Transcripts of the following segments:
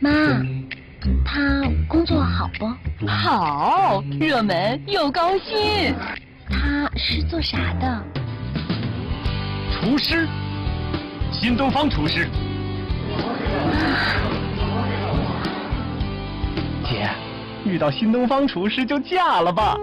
妈，他工作好不？好，热门又高薪。他是做啥的？厨师，新东方厨师。姐，遇到新东方厨师就嫁了吧。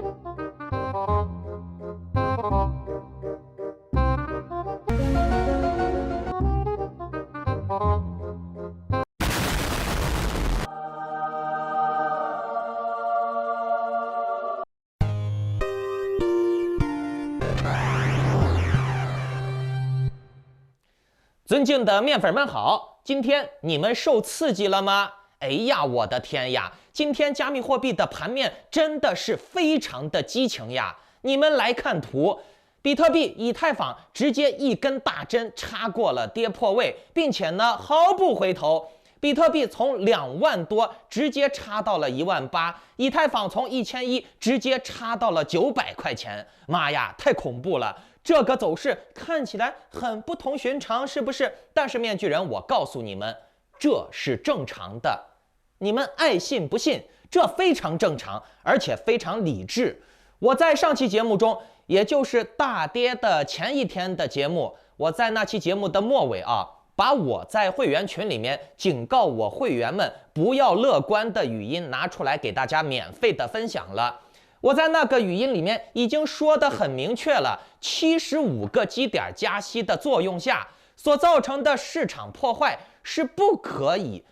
尊敬的面粉们好，今天你们受刺激了吗？哎呀，我的天呀！今天加密货币的盘面真的是非常的激情呀！你们来看图，比特币、以太坊直接一根大针插过了跌破位，并且呢毫不回头。比特币从2万多直接插到了18000，以太坊从1100直接插到了900块钱。妈呀，太恐怖了！这个走势看起来很不同寻常，是不是？但是面具人，我告诉你们，这是正常的。你们爱信不信，这非常正常，而且非常理智。我在上期节目中，也就是大跌的前一天的节目，我在那期节目的末尾啊，把我在会员群里面警告我会员们不要乐观的语音拿出来给大家免费的分享了。我在那个语音里面已经说得很明确了，75个基点加息的作用下所造成的市场破坏是不可以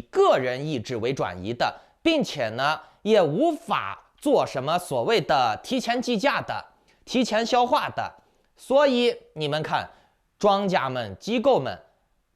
个人意志为转移的，并且呢也无法做什么所谓的提前计价的、提前消化的。所以你们看，庄家们、机构们，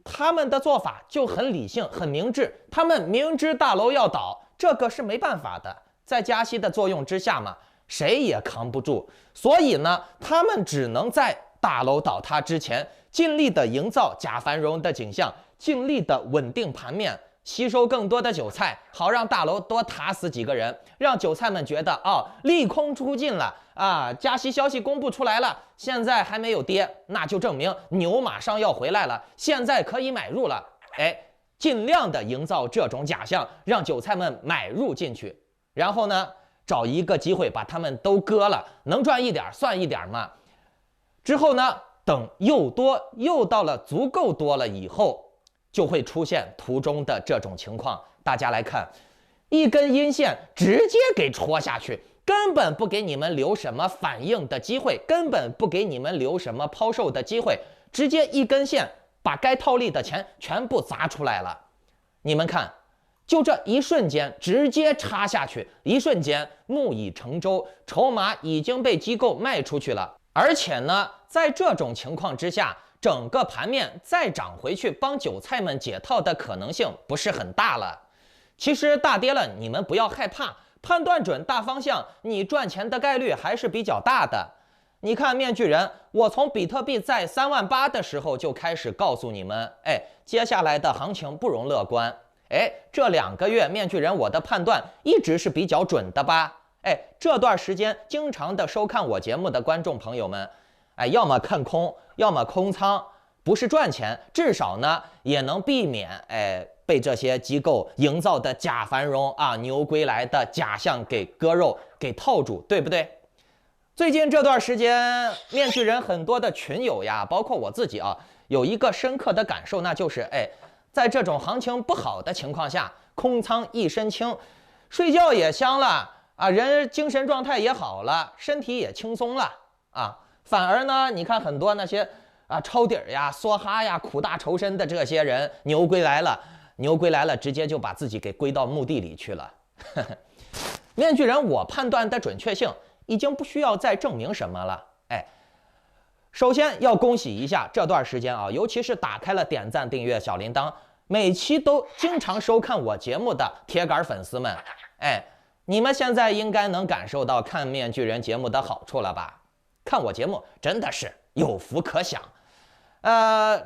他们的做法就很理性、很明智，他们明知大楼要倒，这个是没办法的。在加息的作用之下嘛，谁也扛不住，所以呢，他们只能在大楼倒塌之前，尽力的营造假繁荣的景象，尽力的稳定盘面，吸收更多的韭菜，好让大楼多塌死几个人，让韭菜们觉得利空出尽了啊，加息消息公布出来了，现在还没有跌，那就证明牛马上要回来了，现在可以买入了。哎，尽量的营造这种假象，让韭菜们买入进去。然后呢，找一个机会把他们都割了，能赚一点算一点嘛。之后呢，等又到了足够多了以后，就会出现图中的这种情况。大家来看，一根阴线直接给戳下去，根本不给你们留什么反应的机会，根本不给你们留什么抛售的机会，直接一根线把该套利的钱全部砸出来了。你们看。就这一瞬间直接插下去，一瞬间木已成舟，筹码已经被机构卖出去了。而且呢，在这种情况之下，整个盘面再涨回去帮韭菜们解套的可能性不是很大了。其实大跌了，你们不要害怕，判断准大方向，你赚钱的概率还是比较大的。你看面具人，我从比特币在38000的时候就开始告诉你们，接下来的行情不容乐观。这2个月面具人我的判断一直是比较准的吧？这段时间经常的收看我节目的观众朋友们，要么看空，要么空仓，不是赚钱，至少呢也能避免被这些机构营造的假繁荣啊、牛归来的假象给割肉、给套住，对不对？最近这段时间，面具人很多的群友呀，包括我自己啊，有一个深刻的感受，那就是在这种行情不好的情况下，空仓一身轻，睡觉也香了啊，人精神状态也好了，身体也轻松了啊。反而呢，你看很多那些抄底呀、梭哈呀、苦大仇深的这些人，牛归来了，直接就把自己给归到墓地里去了。面具人，我判断的准确性已经不需要再证明什么了。首先要恭喜一下这段时间啊，尤其是打开了点赞、订阅、小铃铛，每期都经常收看我节目的铁杆粉丝们，你们现在应该能感受到看面具人节目的好处了吧？看我节目真的是有福可享。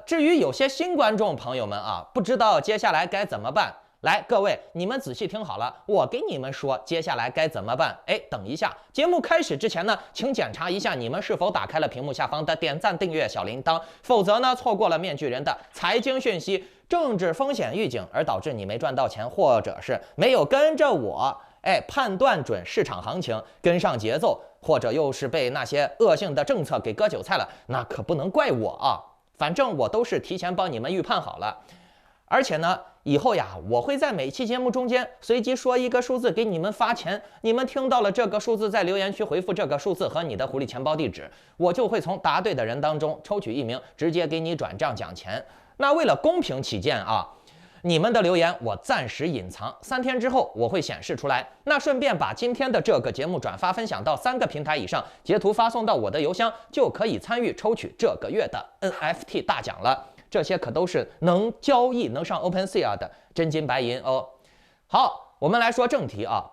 至于有些新观众朋友们啊，不知道接下来该怎么办，来，各位，你们仔细听好了，我给你们说接下来该怎么办。等一下，节目开始之前呢，请检查一下你们是否打开了屏幕下方的点赞、订阅、小铃铛，否则呢，错过了面具人的财经讯息，政治风险预警而导致你没赚到钱，或者是没有跟着我，判断准市场行情，跟上节奏，或者又是被那些恶性的政策给割韭菜了，那可不能怪我啊。反正我都是提前帮你们预判好了。而且呢，以后呀，我会在每期节目中间随机说一个数字给你们发钱，你们听到了这个数字，在留言区回复这个数字和你的狐狸钱包地址，我就会从答对的人当中抽取1名，直接给你转账奖钱。那为了公平起见啊，你们的留言我暂时隐藏，3天之后我会显示出来。那顺便把今天的这个节目转发分享到3个平台以上，截图发送到我的邮箱，就可以参与抽取这个月的 NFT 大奖了。这些可都是能交易、能上 OpenSea 的真金白银哦。好，我们来说正题啊，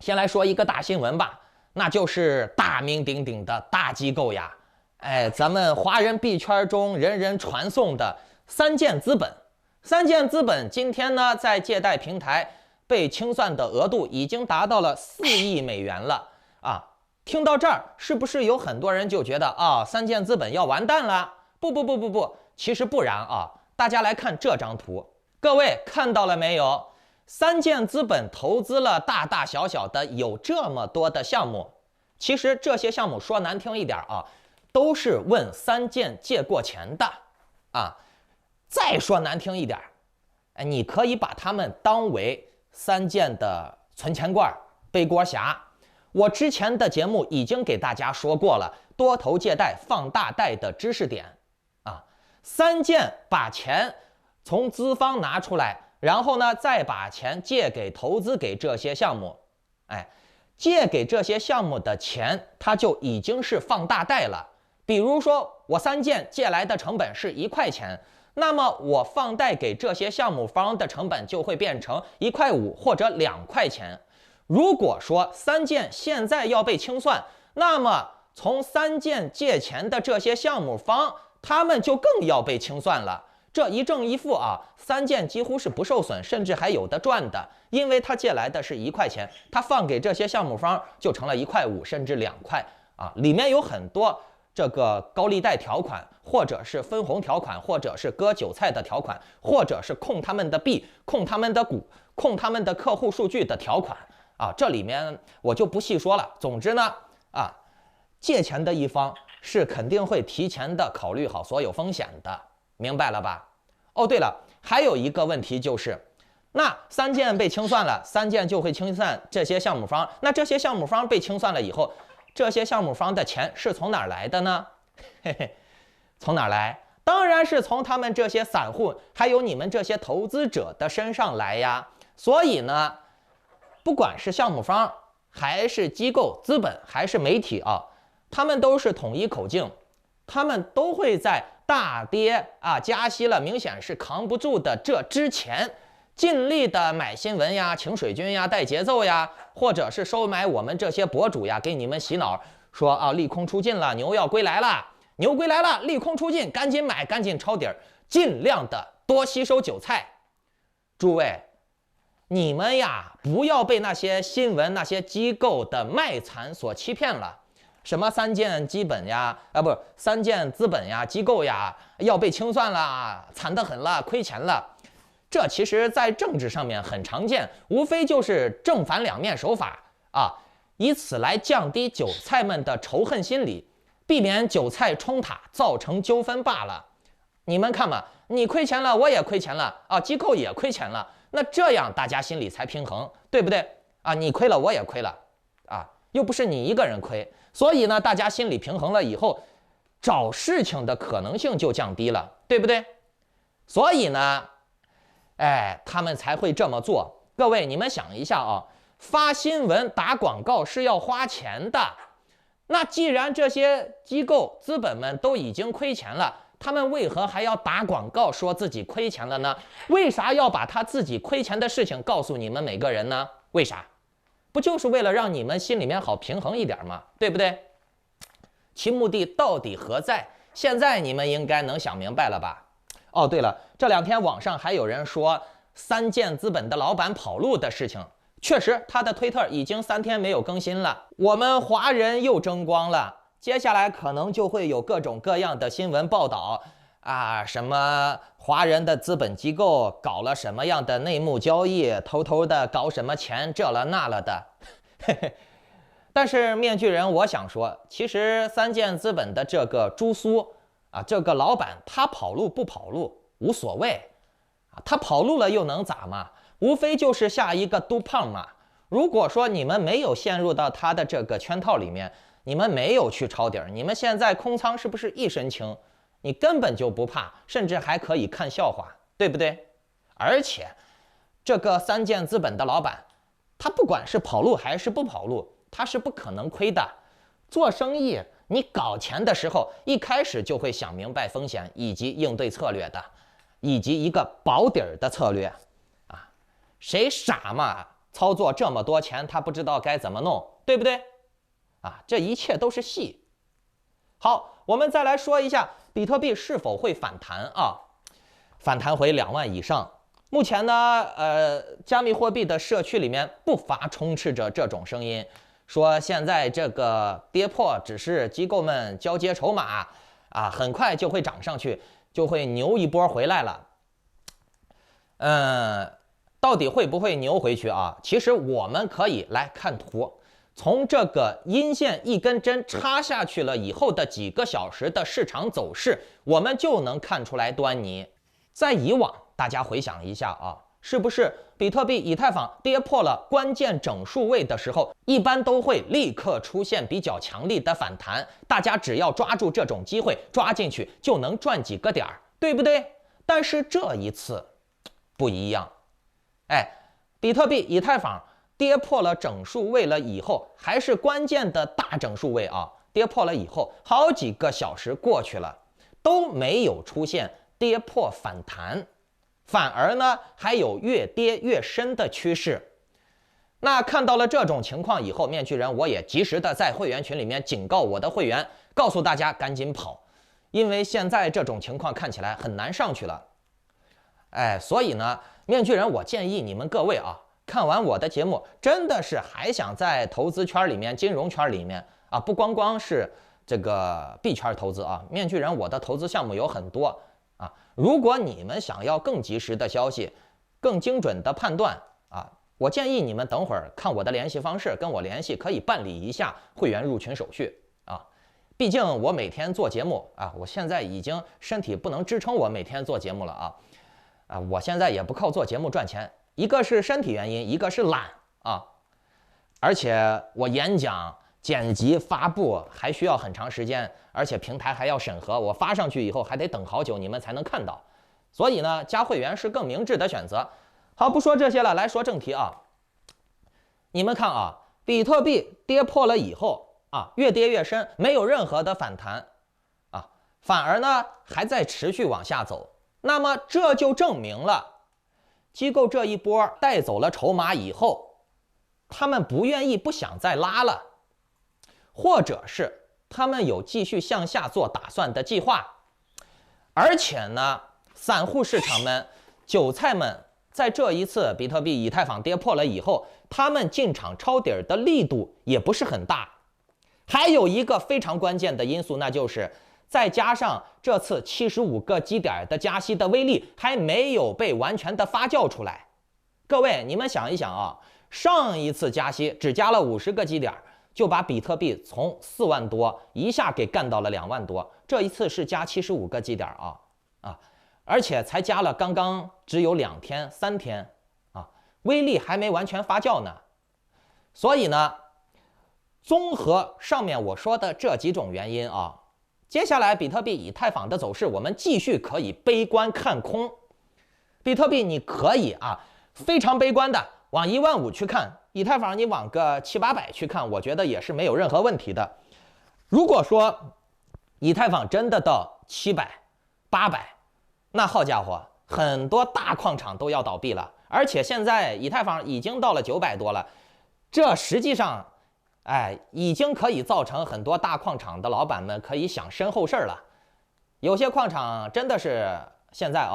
先来说一个大新闻吧，那就是大名鼎鼎的大机构呀，咱们华人币圈中人人传颂的三箭资本。三箭资本今天呢，在借贷平台被清算的额度已经达到了4亿美元了啊！听到这儿，是不是有很多人就觉得啊，三箭资本要完蛋了？不，其实不然啊！大家来看这张图，各位看到了没有？三箭资本投资了大大小小的有这么多的项目，其实这些项目说难听一点啊，都是问三箭借过钱的啊。再说难听一点，你可以把他们当为三箭的存钱罐、背锅侠。我之前的节目已经给大家说过了，多头借贷放大贷的知识点啊。三箭把钱从资方拿出来，然后呢，再把钱借给投资给这些项目，借给这些项目的钱，它就已经是放大贷了。比如说，我三箭借来的成本是1块钱。那么我放贷给这些项目方的成本就会变成1.5块或者2块钱。如果说三箭现在要被清算，那么从三箭借钱的这些项目方，他们就更要被清算了。这一正一负啊，三箭几乎是不受损，甚至还有的赚的，因为他借来的是1块钱，他放给这些项目方就成了1.5块甚至2块啊，里面有很多这个高利贷条款，或者是分红条款，或者是割韭菜的条款，或者是控他们的币、控他们的股、控他们的客户数据的条款啊，这里面我就不细说了。总之呢，借钱的一方是肯定会提前的考虑好所有风险的，明白了吧？哦，对了，还有一个问题就是，那三箭被清算了，三箭就会清算这些项目方，那这些项目方被清算了以后，这些项目方的钱是从哪儿来的呢？从哪儿来？当然是从他们这些散户，还有你们这些投资者的身上来呀。所以呢，不管是项目方，还是机构、资本，还是媒体啊，他们都是统一口径，他们都会在大跌加息了，明显是扛不住的这之前，尽力的买新闻呀、请水军呀、带节奏呀，或者是收买我们这些博主呀，给你们洗脑，说利空出尽了，牛要归来了，牛归来了，利空出尽，赶紧买，赶紧抄底儿，尽量的多吸收韭菜。诸位，你们呀，不要被那些新闻、那些机构的卖惨所欺骗了。什么三箭基本呀，三箭资本呀、机构呀，要被清算了，惨得很了，亏钱了。这其实在政治上面很常见，无非就是正反两面手法以此来降低韭菜们的仇恨心理，避免韭菜冲塔造成纠纷罢了。你们看嘛，你亏钱了，我也亏钱了机构也亏钱了，那这样大家心里才平衡，对不对你亏了，我也亏了又不是你一个人亏，所以呢，大家心里平衡了以后，找事情的可能性就降低了，对不对？所以呢，他们才会这么做。各位，你们想一下发新闻、打广告是要花钱的。那既然这些机构、资本们都已经亏钱了，他们为何还要打广告说自己亏钱了呢？为啥要把他自己亏钱的事情告诉你们每个人呢？为啥？不就是为了让你们心里面好平衡一点吗？对不对？其目的到底何在？现在你们应该能想明白了吧？哦，对了，这2天网上还有人说三箭资本的老板跑路的事情，确实，他的推特已经3天没有更新了，我们华人又争光了。接下来可能就会有各种各样的新闻报道什么华人的资本机构搞了什么样的内幕交易，偷偷的搞什么钱，这了那了的。但是面具人，我想说，其实三箭资本的这个朱苏这个老板他跑路不跑路无所谓他跑路了又能咋嘛？无非就是下一个都胖嘛。如果说你们没有陷入到他的这个圈套里面，你们没有去抄底儿，你们现在空仓是不是一身轻？你根本就不怕，甚至还可以看笑话，对不对？而且这个三箭资本的老板，他不管是跑路还是不跑路，他是不可能亏的。做生意，你搞钱的时候，一开始就会想明白风险以及应对策略的，以及一个保底儿的策略谁傻嘛？操作这么多钱，他不知道该怎么弄，对不对？这一切都是戏。好，我们再来说一下比特币是否会反弹反弹回2万以上。目前呢，加密货币的社区里面不乏充斥着这种声音，说现在这个跌破只是机构们交接筹码很快就会涨上去，就会牛一波回来了。到底会不会牛回去其实我们可以来看图。从这个阴线一根针插下去了以后的几个小时的市场走势，我们就能看出来端倪。在以往，大家回想一下是不是比特币、以太坊跌破了关键整数位的时候，一般都会立刻出现比较强力的反弹？大家只要抓住这种机会，抓进去就能赚几个点儿，对不对？但是这一次不一样，比特币、以太坊跌破了整数位了以后，还是关键的大整数位跌破了以后，好几个小时过去了，都没有出现跌破反弹，反而呢还有越跌越深的趋势。那看到了这种情况以后，面具人我也及时的在会员群里面警告我的会员，告诉大家赶紧跑，因为现在这种情况看起来很难上去了。所以呢，面具人我建议你们各位看完我的节目，真的是还想在投资圈里面、金融圈里面不光是这个币圈投资面具人我的投资项目有很多如果你们想要更及时的消息、更精准的判断我建议你们等会儿看我的联系方式，跟我联系，可以办理一下会员入群手续毕竟我每天做节目我现在已经身体不能支撑我每天做节目了我现在也不靠做节目赚钱。一个是身体原因，一个是懒而且我演讲、剪辑、发布还需要很长时间，而且平台还要审核，我发上去以后还得等好久，你们才能看到。所以呢，加会员是更明智的选择。好，不说这些了，来说正题你们看比特币跌破了以后越跌越深，没有任何的反弹反而呢还在持续往下走。那么这就证明了机构这一波带走了筹码以后，他们不愿意、不想再拉了，或者是他们有继续向下做打算的计划。而且呢，散户市场们、韭菜们在这一次比特币、以太坊跌破了以后，他们进场抄底的力度也不是很大。还有一个非常关键的因素，那就是再加上这次75个基点的加息的威力还没有被完全的发酵出来。各位，你们想一想上一次加息只加了50个基点，就把比特币从4万多一下给干到了2万多。这一次是加75个基点而且才加了刚刚只有2天、3天威力还没完全发酵呢。所以呢，综合上面我说的这几种原因接下来比特币、以太坊的走势，我们继续可以悲观看空。比特币你可以非常悲观的往15000去看，以太坊你往个700-800去看，我觉得也是没有任何问题的。如果说以太坊真的到700-800，那好家伙，很多大矿场都要倒闭了。而且现在以太坊已经到了900多了，这实际上已经可以造成很多大矿场的老板们可以想身后事了。有些矿场真的是现在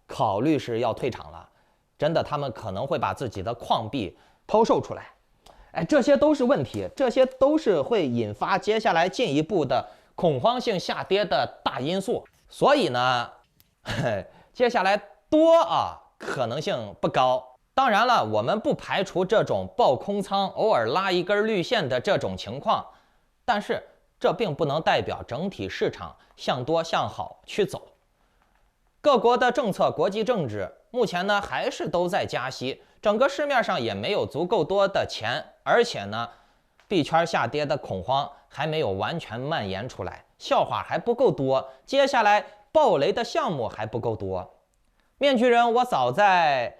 考虑是要退场了，真的他们可能会把自己的矿币抛售出来。这些都是问题，这些都是会引发接下来进一步的恐慌性下跌的大因素。所以呢，接下来多啊，可能性不高。当然了，我们不排除这种爆空仓、偶尔拉一根绿线的这种情况，但是这并不能代表整体市场向多向好去走。各国的政策、国际政治目前呢还是都在加息，整个市面上也没有足够多的钱，而且呢，币圈下跌的恐慌还没有完全蔓延出来，笑话还不够多，接下来爆雷的项目还不够多。面具人，我早在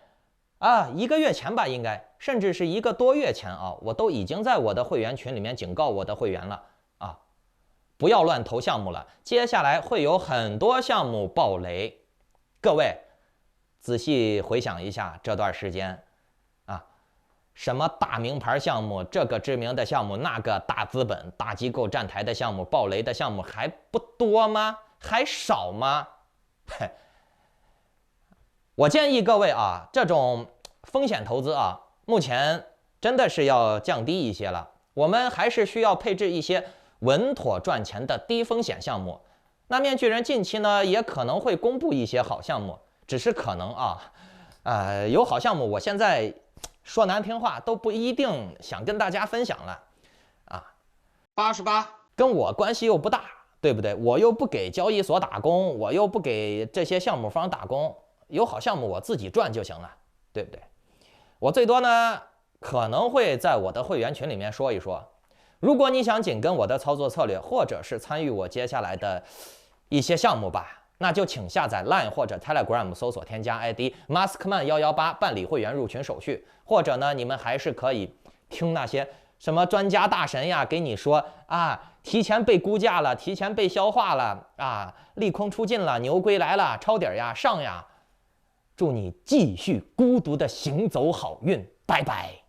1个月前吧，应该甚至是1个多月前啊，我都已经在我的会员群里面警告我的会员了啊，不要乱投项目了，接下来会有很多项目爆雷。各位仔细回想一下这段时间啊，什么大名牌项目，这个知名的项目，那个大资本、大机构站台的项目，爆雷的项目还不多吗？还少吗？我建议各位啊，这种风险投资啊，目前真的是要降低一些了。我们还是需要配置一些稳妥赚钱的低风险项目。那面具人近期呢，也可能会公布一些好项目，只是可能有好项目，我现在说难听话都不一定想跟大家分享了啊。88跟我关系又不大，对不对？我又不给交易所打工，我又不给这些项目方打工，有好项目我自己赚就行了，对不对？我最多呢可能会在我的会员群里面说一说。如果你想紧跟我的操作策略，或者是参与我接下来的一些项目吧，那就请下载 Line 或者 Telegram 搜索添加 ID Maskman118 办理会员入群手续，或者呢，你们还是可以听那些什么专家大神呀给你说啊，提前被估价了，提前被消化了啊，利空出尽了，牛归来了，抄底呀，上呀，祝你继续孤独的行走好运，拜拜。